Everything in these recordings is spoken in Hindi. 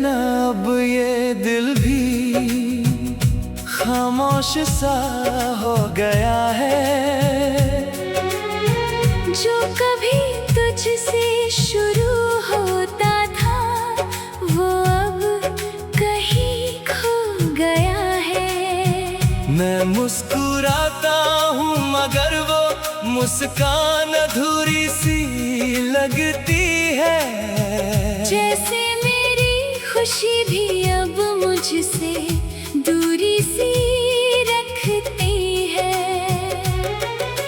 बिना अब ये दिल भी खामोश सा हो गया है। जो कभी तुझसे शुरू होता था वो अब कहीं खो गया है। मैं मुस्कुराता हूँ मगर वो मुस्कान अधूरी सी लगती है। जैसे मेरी खुशी भी अब मुझसे दूरी सी रखती है।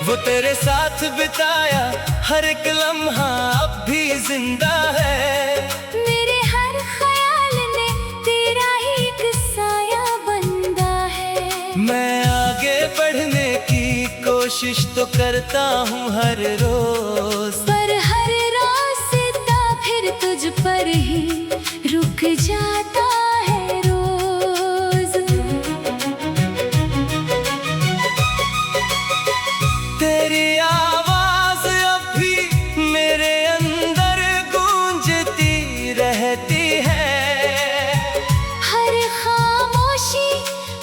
वो तेरे साथ बिताया हर एक लम्हा अब भी जिंदा है। मेरे हर ख्याल ने तेरा ही एक साया बंदा है। मैं आगे बढ़ने की कोशिश तो करता हूँ हर रोज, पर हर रास्ता फिर तुझ पर ही रुक जाता है रोज। तेरी आवाज अब भी मेरे अंदर गूंजती रहती है। हर खामोशी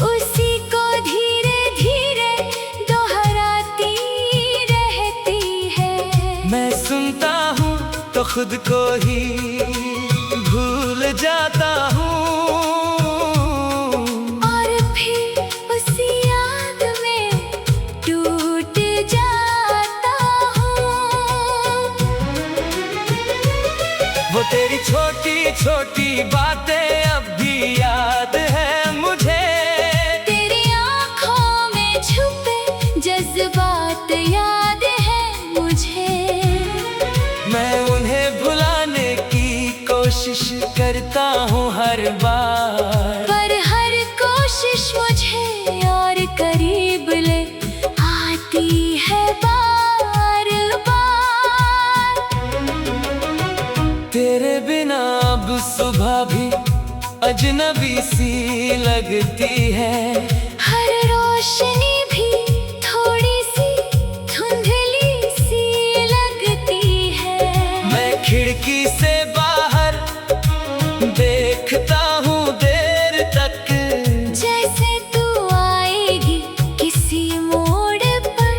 उसी को धीरे धीरे दोहराती रहती है। मैं सुनता हूँ तो खुद को ही भूल जाता हूँ, और फिर उसी याद में टूट जाता हूँ। वो तेरी छोटी छोटी बातें अब भी याद है मुझे। तेरी आँखों में छुपे जज्बात याद है मुझे। मैं उन्हें भुलाने की कोशिश करता हूँ हर बार, पर हर कोशिश मुझे और करीब ले आती है बार बार। तेरे बिना अब सुबह भी अजनबी सी लगती है। हर रोशनी भी थोड़ी सी धुंधली सी लगती है। मैं खिड़की से बाहर देखता हूँ देर तक, जैसे तू आएगी किसी मोड़ पर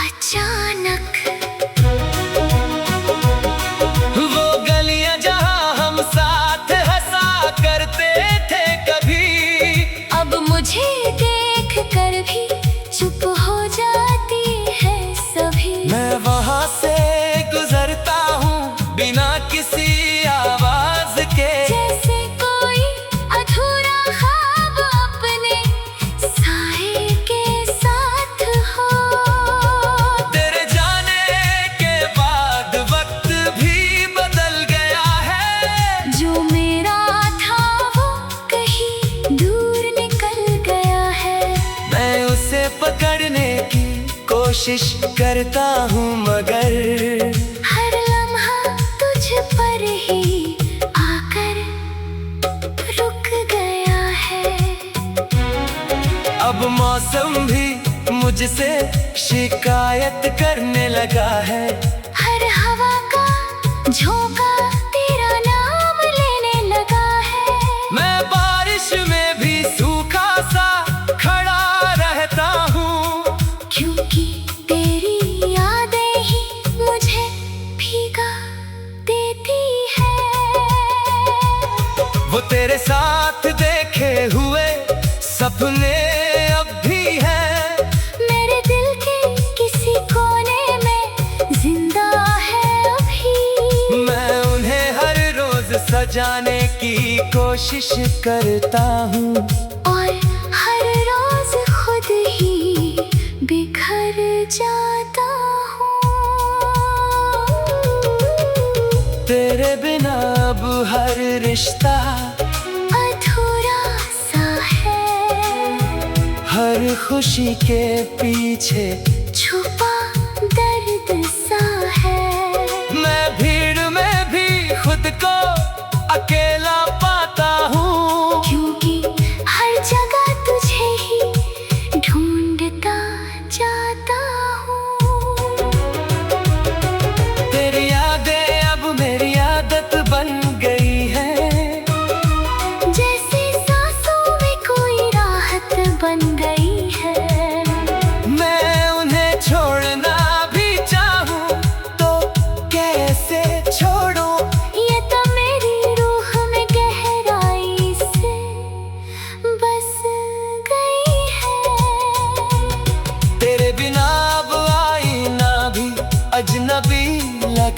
अचानक। वो गलियां जहाँ हम साथ हंसा करते थे कभी, अब मुझे देख कर भी चुप हो जाती है सभी। मैं वहाँ से गुजरता हूँ बिना किसी आवाज के। जैसे कोई अधूरा ख्वाब अपने साए के साथ हो। तेरे जाने के बाद वक्त भी बदल गया है। जो मेरा था वो कहीं दूर निकल गया है। मैं उसे पकड़ने की कोशिश करता हूँ मगर हर लम्हा तुझ पर ही आकर रुक गया है। अब मौसम भी मुझसे शिकायत करने लगा है। हर हवा का झोंका तेरा नाम लेने लगा है। मैं बारिश में भी सूखा सा खड़ा रहता हूँ, क्योंकि तेरी यादें ही मुझे भीगा देती है। वो तेरे साथ देखे हुए सपने अब भी हैं। मेरे दिल के किसी कोने में जिंदा है अभी। मैं उन्हें हर रोज सजाने की कोशिश करता हूँ, और हर रोज खुद ही बिखर जाता हूँ। तेरे बिना अब हर रिश्ता अधूरा सा है। हर खुशी के पीछे छुपा दर्द सा है। मैं भीड़ में भी खुद को अकेला पाता हूँ, क्योंकि हर जगह तुझे ही ढूंढता जाता हूँ। तेरी यादें अब मेरी आदत बन गई है।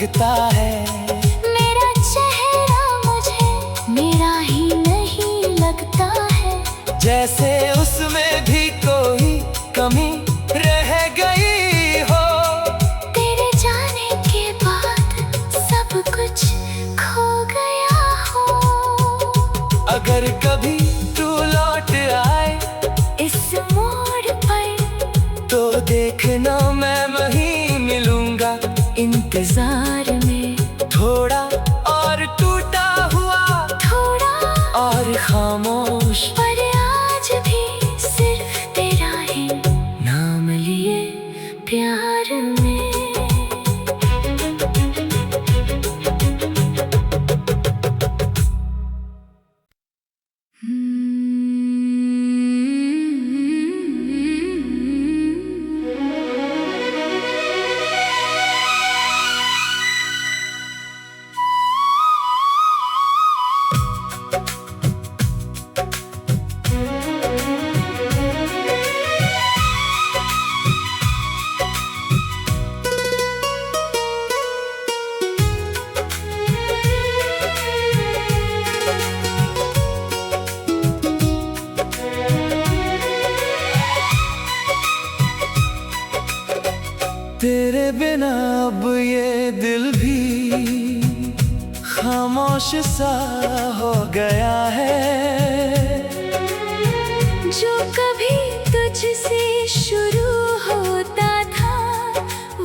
लगता है। मेरा चेहरा मुझे मेरा ही नहीं लगता है। जैसे उसमें भी कोई कमी रह गई हो। तेरे जाने के बाद सब कुछ खो गया हो। अगर कभी तू लौट आए इस मोड़ पर तो देखना मैं वहीं मिलूंगा। इंतजार में थोड़ा और टूटा हुआ, थोड़ा और खामोश, पर आज भी सिर्फ तेरा ही नाम लिए प्यार में। तेरे बिना अब ये दिल भी खामोश सा हो गया है। जो कभी तुझसे शुरू होता था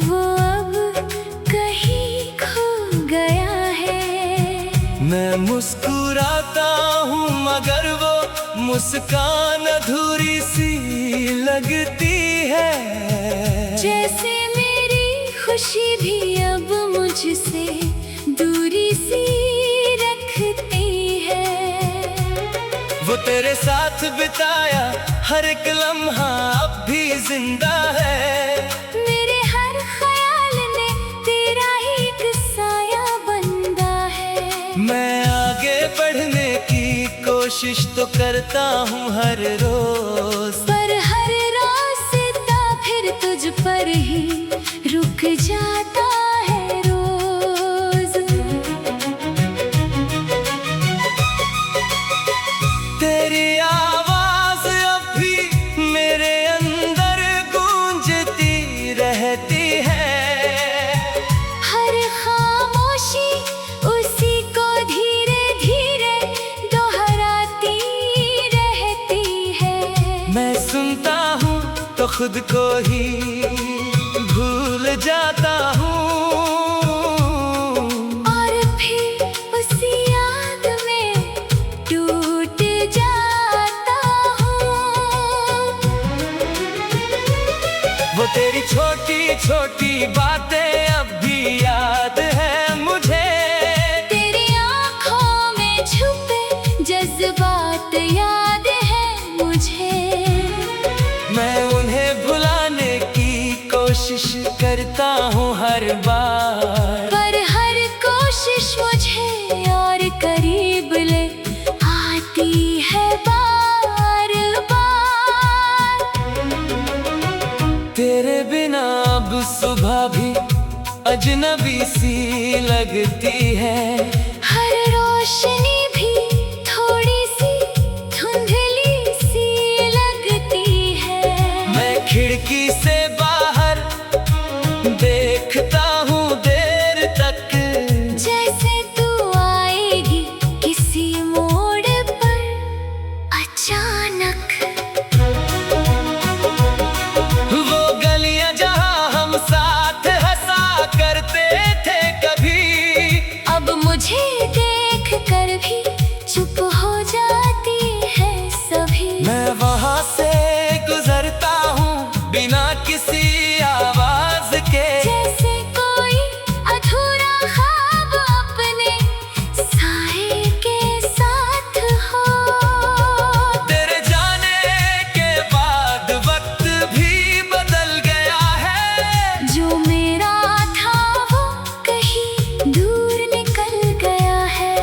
वो अब कहीं खो गया है। मैं मुस्कुराता हूँ मगर वो मुस्कान अधूरी सी लगती है। जैसे मेरी खुशी भी अब मुझसे दूरी सी रखती है। वो तेरे साथ बिताया हर एक लम्हा अब भी जिंदा है। मेरे हर ख्याल ने तेरा ही एक साया बनता है। मैं आगे बढ़ने की कोशिश तो करता हूँ हर रोज, पर हर रास्ता फिर तुझ पर ही रुक जाता है रोज। तेरी आवाज अब भी मेरे अंदर गूंजती रहती है। हर खामोशी उसी को धीरे धीरे दोहराती रहती है। मैं सुनता हूँ तो खुद को ही भूल जाता हूँ, और फिर उसी याद में टूट जाता हूँ। वो तेरी छोटी छोटी बातें अब भी याद है मुझे। तेरी आँखों में छुपे जज्बात याद है मुझे। मैं उन्हें भुलाने की कोशिश करता हूँ हर बार, पर हर कोशिश मुझे और करीब ले आती है बार बार। तेरे बिना अब सुबह भी अजनबी सी लगती है। हर रोशनी भी थोड़ी सी धुंधली सी लगती है। मैं खिड़की से बाहर देखता हूँ देर तक, जैसे तू आएगी किसी मोड़ पर अचानक। वो गलियां जहाँ हम साथ हंसा करते थे कभी, अब मुझे देख कर भी चुप हो जाती है सभी। मैं वहाँ से गुजरता हूँ बिना किसी आवाज के। जैसे कोई अधूरा ख्वाब अपने साए के साथ हो। तेरे जाने के बाद वक्त भी बदल गया है। जो मेरा था वो कहीं दूर निकल गया है।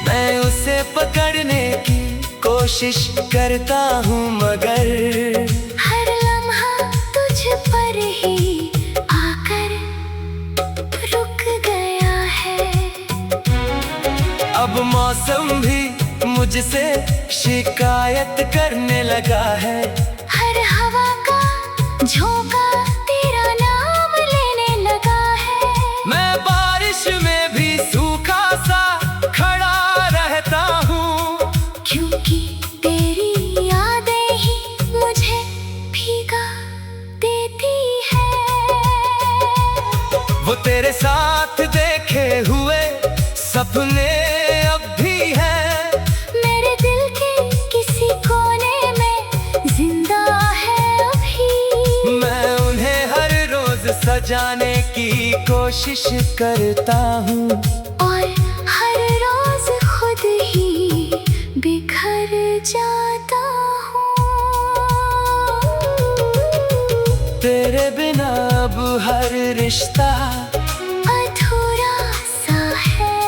मैं उसे पकड़ने की कोशिश करता हूँ मगर हर लम्हा तुझ पर ही आकर रुक गया अब मौसम भी मुझसे शिकायत करने लगा है। हर हवा का झोंका तेरा नाम लेने लगा है। मैं बारिश में भी सूखा सा खड़ा रहता हूँ, क्योंकि तेरी यादें ही मुझे भीगा देती है। वो तेरे साथ देखे हुए सपने अब भी हैं, मेरे दिल के किसी कोने में जिंदा है अभी। मैं उन्हें हर रोज सजाने की कोशिश करता हूँ, और हर रोज खुद ही बिखर जाता हूँ। तेरे बिना अब हर रिश्ता अधूरा सा है,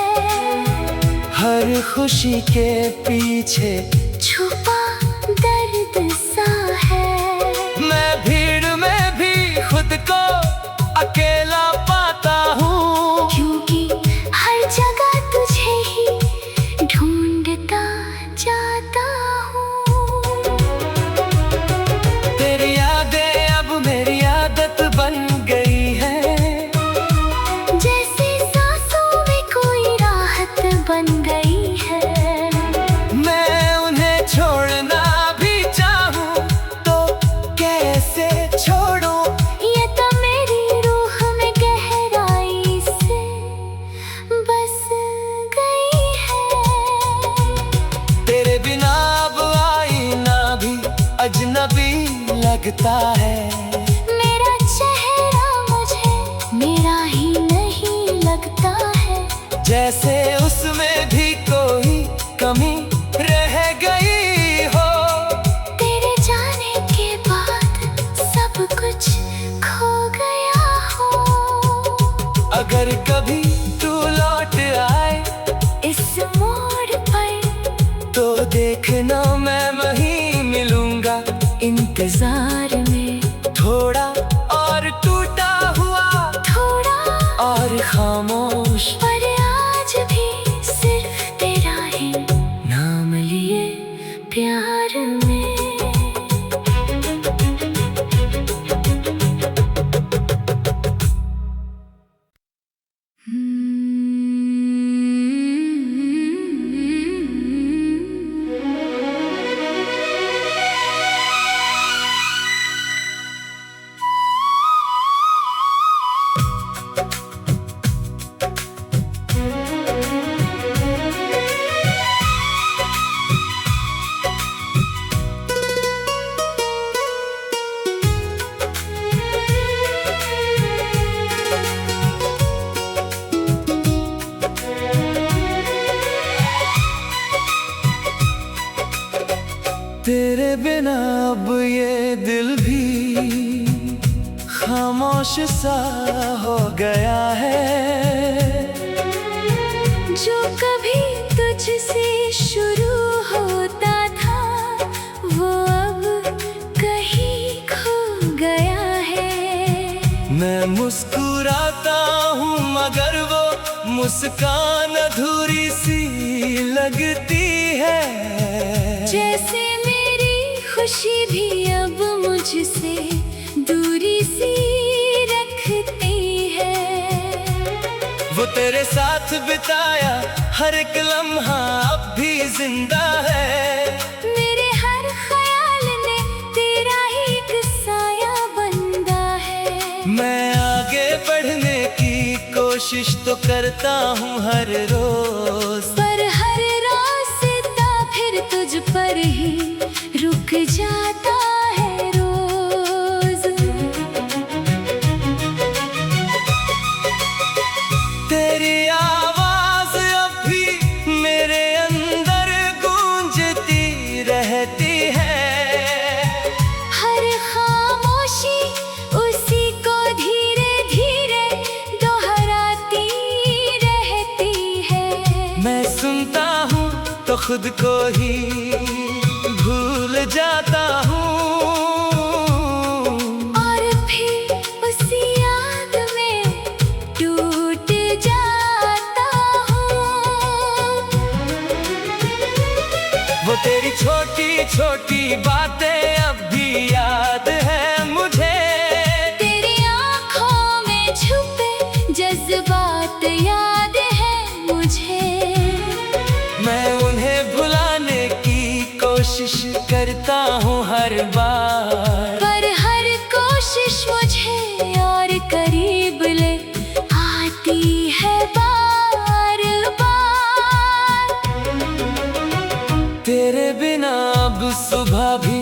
हर खुशी के पीछे छुपा दर्द सा है। मैं भीड़ में भी खुद को अकेला पाता हूँ, क्योंकि हर जगह तुझे ही ढूंढता जाता हूँ। तेरी यादें अब मेरी आदत बन गई है, जैसे सांसों में कोई राहत बन गई है। मैं उन्हें छोड़ना भी चाहूँ तो कैसे छोड़ूं। ये तो मेरी रूह में गहराई से बस गई है। तेरे बिना अब आईना भी अजनबी लगता है, मेरा चेहरा मुझे मेरा ही नहीं लगता है। जैसे उसमें भी कोई कमी रह गई हो। तेरे जाने के बाद सब कुछ खो गया हो। अगर कभी तू लौट आए इस मोड़ पर तो देखना मैं वहीं मिलूंगा, इंतजार में थोड़ा और टूटा हुआ थोड़ा और खामोश, पर आज भी सिर्फ तेरा ही नाम लिए प्यार में। तेरे बिना अब ये दिल भी खामोश सा हो गया है। जो कभी तुझसे शुरू होता था वो अब कहीं खो गया है। मैं मुस्कुराता हूँ मगर वो मुस्कान अधूरी सी लगती है। जैसे मेरी खुशी भी अब मुझसे दूरी सी रखती है। वो तेरे साथ बिताया हर एक लम्हा अब भी जिंदा है। मेरे हर ख्याल ने तेरा ही एक साया बनता है। मैं आगे बढ़ने की कोशिश तो करता हूँ हर रोज, पर हर रास्ता फिर तुझ पर ही रुक जाता है रोज। तेरी आवाज अब भी मेरे अंदर गूंजती रहती है। हर खामोशी उसी को धीरे धीरे दोहराती रहती है। मैं सुनता हूँ तो खुद को ही भूल जाता हूँ, और फिर उसी याद में टूट जाता हूँ। छोटी बातें अब भी याद है मुझे। तेरी आँखों में छुपे जज्बात याद है मुझे। मैं उन्हें भुलाने की कोशिश करता हूँ हर बार, पर हर कोशिश मुझे और करीब ले आती है बार बार। तेरे बिना अब सुबह भी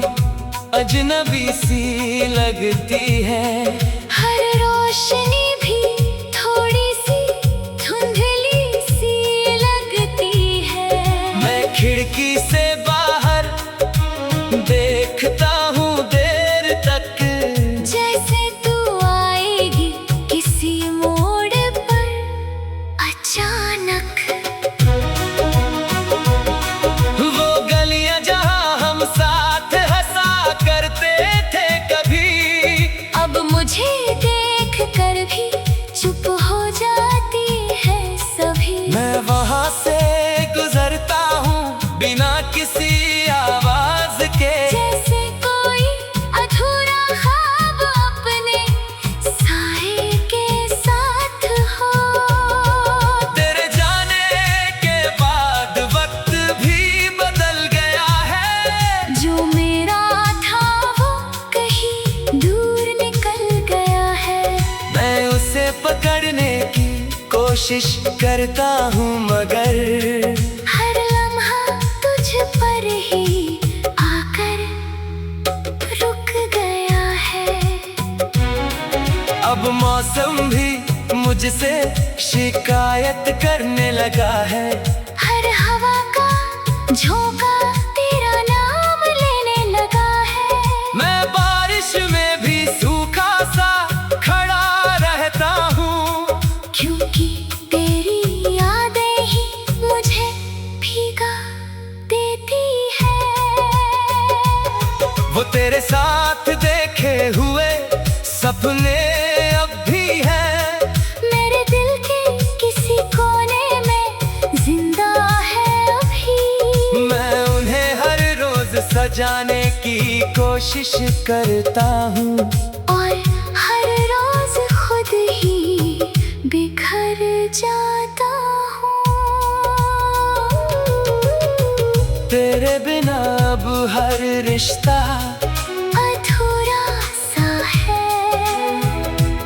अजनबी सी लगती है। हर रोशनी भी थोड़ी सी धुंधली सी लगती है। मैं खिड़की से बाहर देखता हूँ देर तक, जैसे तू आएगी किसी मोड़ पर अचानक। वो गलियां जहाँ हम साथ हंसा करते थे कभी, अब मुझे देख कर भी चुप हो जाती है सभी। मैं वहाँ से गुजरता हूँ बिना किसी आवाज के, जैसे कोई अधूरा ख्वाब अपने साए के साथ हो। तेरे जाने के बाद वक्त भी बदल गया है। जो मेरा था वो कहीं दूर निकल गया है। मैं उसे पकड़ने की कोशिश करता हूँ मगर हर लम्हा तुझ पर ही आकर रुक गया है। अब मौसम भी मुझसे शिकायत करने लगा है। हर हवा का झोंका तेरा नाम लेने लगा है। मैं बारिश में भी सूखा सा खड़ा रहता हूँ, क्योंकि तेरी यादें ही मुझे भीगा देती है। वो तेरे साथ देखे हुए सपने अब भी हैं। मेरे दिल के किसी कोने में जिंदा है अभी। मैं उन्हें हर रोज सजाने की कोशिश करता हूँ, और हर रोज खुद ही बिखर जाता हूँ। तेरे बिना अब हर रिश्ता अधूरा सा है।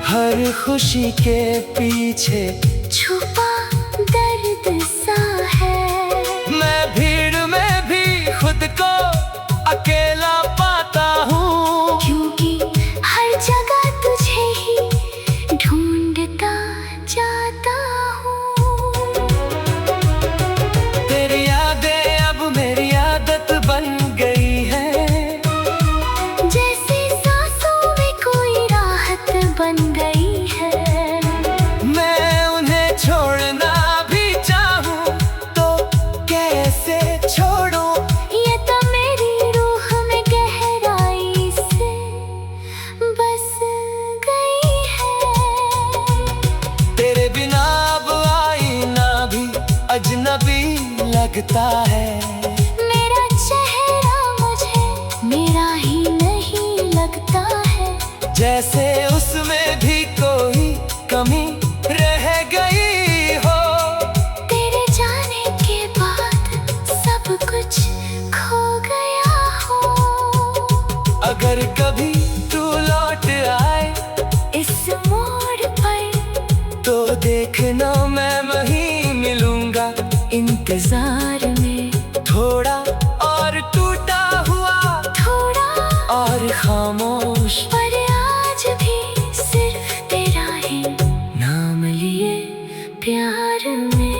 हर खुशी के पीछे छुपा दर्द सा है। मैं भीड़ में भी खुद को अकेला पाता हूँ, क्योंकि हर जगह तुझे ही ढूंढता जाता हूँ। तेरी यादें अब मेरी आदत बन गई है। जैसे सांसों में कोई राहत बन गई है। मैं उन्हें छोड़ना भी चाहूँ तो कैसे छोड़ूं। ये तो मेरी रूह में गहराई से बस गई है। तेरे बिना अब आईना भी अजनबी लगता है। मेरा चेहरा मुझे मेरा ही नहीं लगता है। जैसे उसमें भी कोई कमी रह गई हो। तेरे जाने के बाद सब कुछ खो गया हो। अगर कभी तू लौट आए इस मोड़ पर तो देखना मैं वहीं मिलूंगा इंतजार में। थोड़ा और टूटा हुआ, थोड़ा और खामोश, पर आज भी सिर्फ तेरा ही नाम लिए प्यार में।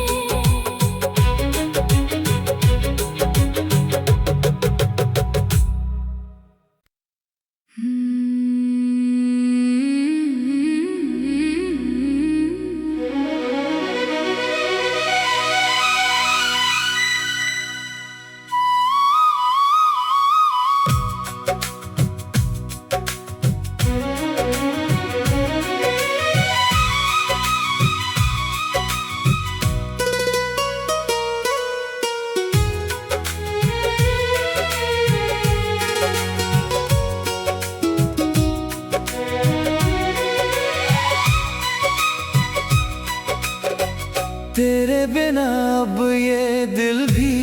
तेरे बिना अब ये दिल भी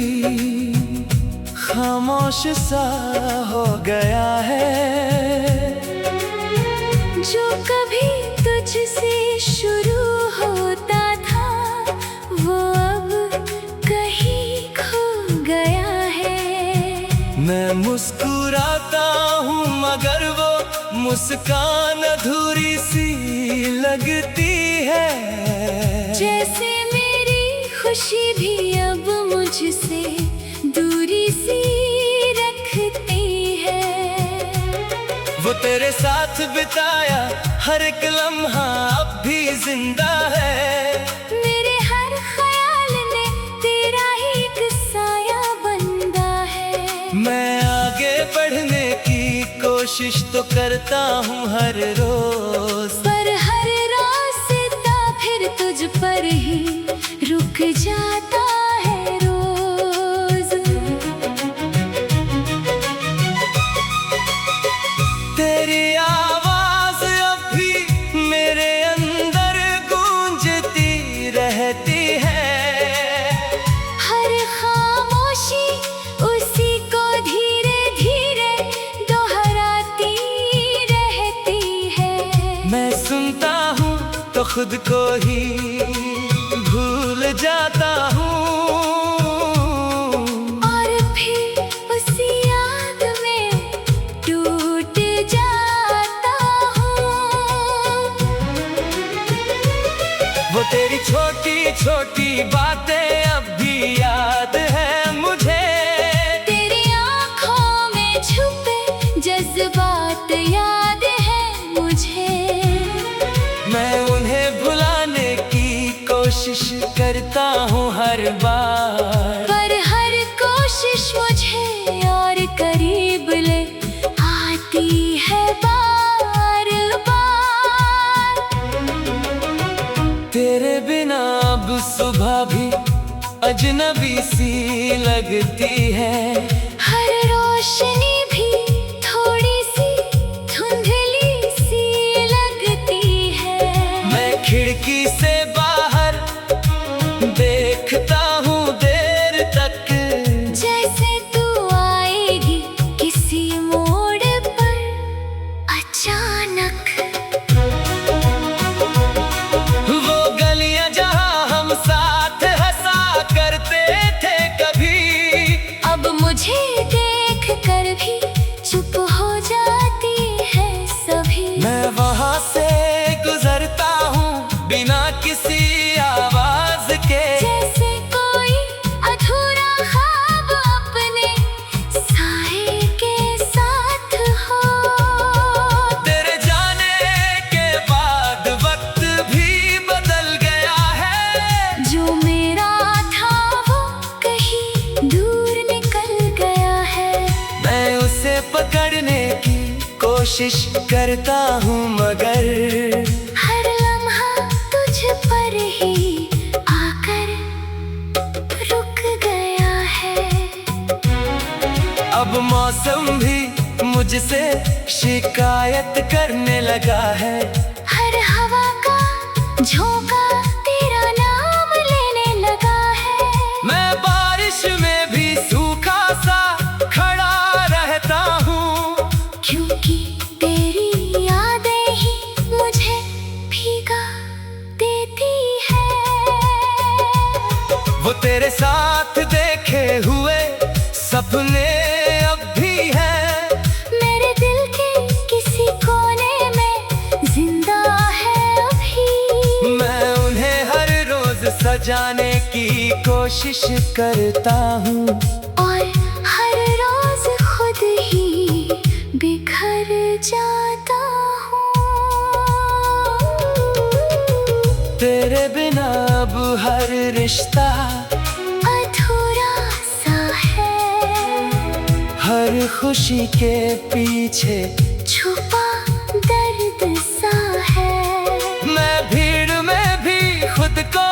खामोश सा हो गया है। जो कभी तुझसे शुरू होता था वो अब कहीं खो गया है। मैं मुस्कुराता हूँ मगर वो मुस्कान अधूरी सी लगती है। जैसे मेरी खुशी भी अब मुझसे दूरी सी रखती है। वो तेरे साथ बिताया हर एक लम्हा अब भी जिंदा है। मेरे हर ख्याल ने तेरा ही एक साया बनता है। मैं आगे बढ़ने की कोशिश तो करता हूँ हर रोज, पर हर रास्ता फिर तुझ पर ही रुक जाता है रोज। तेरी आवाज अब भी मेरे अंदर गूंजती रहती है। हर खामोशी उसी को धीरे धीरे दोहराती रहती है। मैं सुनता हूँ तो खुद को ही भूल जाता हूँ, और फिर उसी याद में टूट जाता हूँ। वो तेरी छोटी छोटी बातें अब भी याद है मुझे। तेरी आँखों में छुपे जज्बात याद है मुझे। मैं उन्हें भुलाने की कोशिश करता हूँ हर बार, पर हर कोशिश मुझे और करीब ले आती है बार बार। तेरे बिना अब सुबह भी अजनबी सी लगती है। हर रोशनी भी थोड़ी सी धुंधली सी लगती है। मैं खिड़की से बाहर देखता हूँ देर तक, जैसे तू आएगी किसी मोड़ पर अचानक। वो गलियां जहाँ हम साथ हंसा करते थे कभी, अब मुझे देख कर भी चुप हो जाती है सभी। मैं वहाँ से गुजरता हूँ बिना किसी आवाज के। जैसे कोई अधूरा ख्वाब अपने साए के साथ हो। तेरे जाने के बाद वक्त भी बदल गया है। जो मेरा था वो कहीं दूर निकल गया है। मैं उसे पकड़ने की कोशिश करता हूँ मगर हर लम्हा तुझ पर ही आकर रुक गया है। अब मौसम भी मुझसे शिकायत करने लगा है। हर हवा का झोंका तेरा नाम लेने लगा है। मैं बारिश में भी सूखा सा खड़ा रहता हूँ, क्योंकि तेरी यादें ही मुझे भीगा देती है। वो तेरे साथ देखे हुए सपने अब भी हैं। मेरे दिल के किसी कोने में जिंदा है अभी। मैं उन्हें हर रोज सजाने की कोशिश करता हूँ, और हर रोज खुद ही बिखर जाता हूँ। तेरे बिना अब हर रिश्ता अधूरा सा है। हर खुशी के पीछे छुपा दर्द सा है। मैं भीड़ में भी खुद को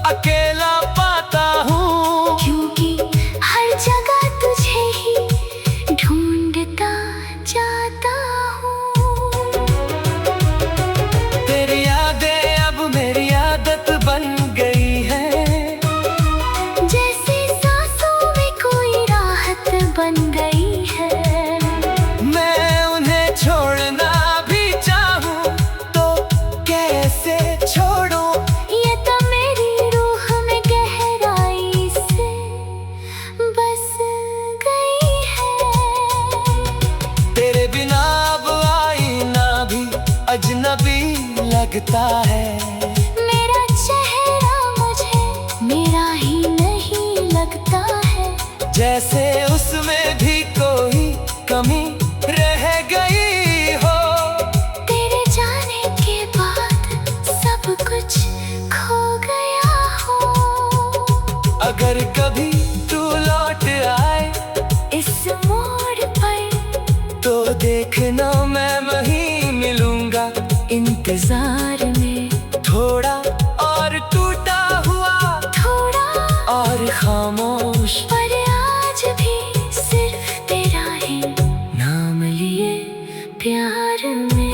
अकेला पाता हूँ, क्योंकि हर जगह तुझे ही ढूंढता जाता हूँ। तेरी यादें अब मेरी आदत बन गई है। भी लगता है। मेरा चेहरा मुझे मेरा ही नहीं लगता है। जैसे उसमें भी कोई कमी रह गई हो। तेरे जाने के बाद सब कुछ खो गया हो। अगर कभी तू लौट आए इस मोड़ पर तो देखना मैं वहीं मिलूंगा। इंतजार में थोड़ा और टूटा हुआ, थोड़ा और खामोश, पर आज भी सिर्फ तेरा ही नाम लिए प्यार में।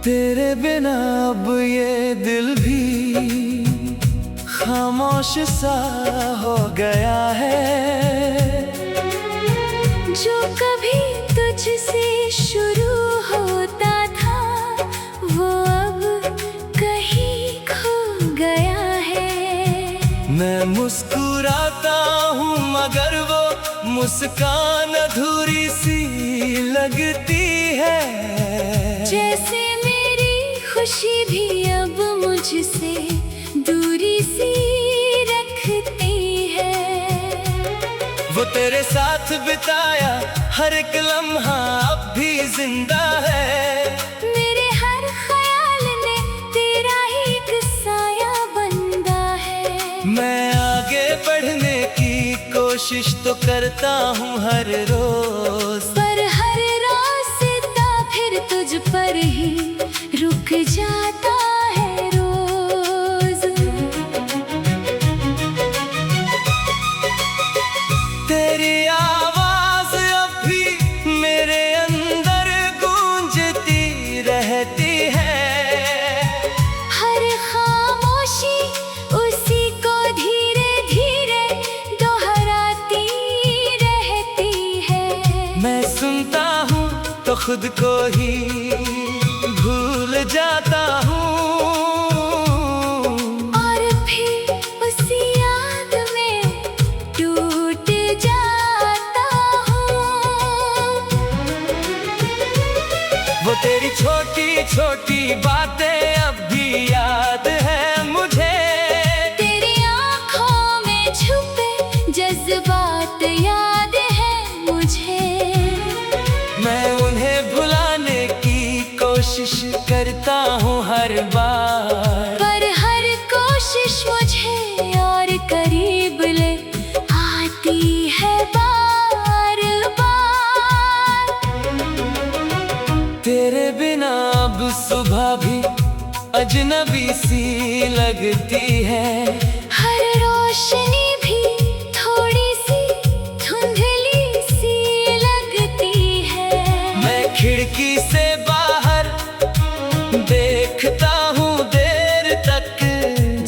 तेरे बिना अब ये दिल भी खामोश सा हो गया है। जो कभी तुझसे शुरू होता था वो अब कहीं खो गया है। मैं मुस्कुराता हूँ मगर वो मुस्कान अधूरी सी लगती है। जैसे मेरी खुशी भी अब मुझसे दूरी सी रखती है। वो तेरे साथ बिताया हर एक लम्हा अब भी जिंदा है। मेरे हर ख्याल में तेरा ही एक साया बंदा है। मैं आगे बढ़ने की कोशिश तो करता हूँ हर रोज, पर हर रास्ता फिर तुझ पर ही रुक जाता है रोज। तेरी आवाज अब भी मेरे अंदर गूंजती रहती है। हर खामोशी उसी को धीरे धीरे दोहराती रहती है। मैं सुनता हूँ तो खुद को ही भूल जाता हूँ, और फिर उसी याद में टूट जाता हूँ। वो तेरी छोटी छोटी बातें अब भी याद है मुझे। तेरी आँखों में छुपे जज्बात याद है मुझे। मैं उन्हें भुलाने की कोशिश करता हूँ हर बार, पर हर कोशिश मुझे और करीब ले आती है बार बार। तेरे बिना अब सुबह भी अजनबी सी लगती है। हर रोशनी भी थोड़ी सी धुंधली सी लगती है। मैं खिड़की से बाहर देखता हूँ देर तक।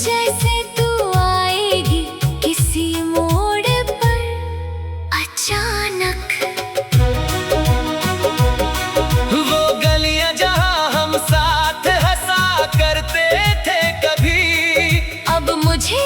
जैसे तू आएगी किसी मोड़ पर अचानक। वो गलियां जहाँ हम साथ हंसा करते थे कभी, अब मुझे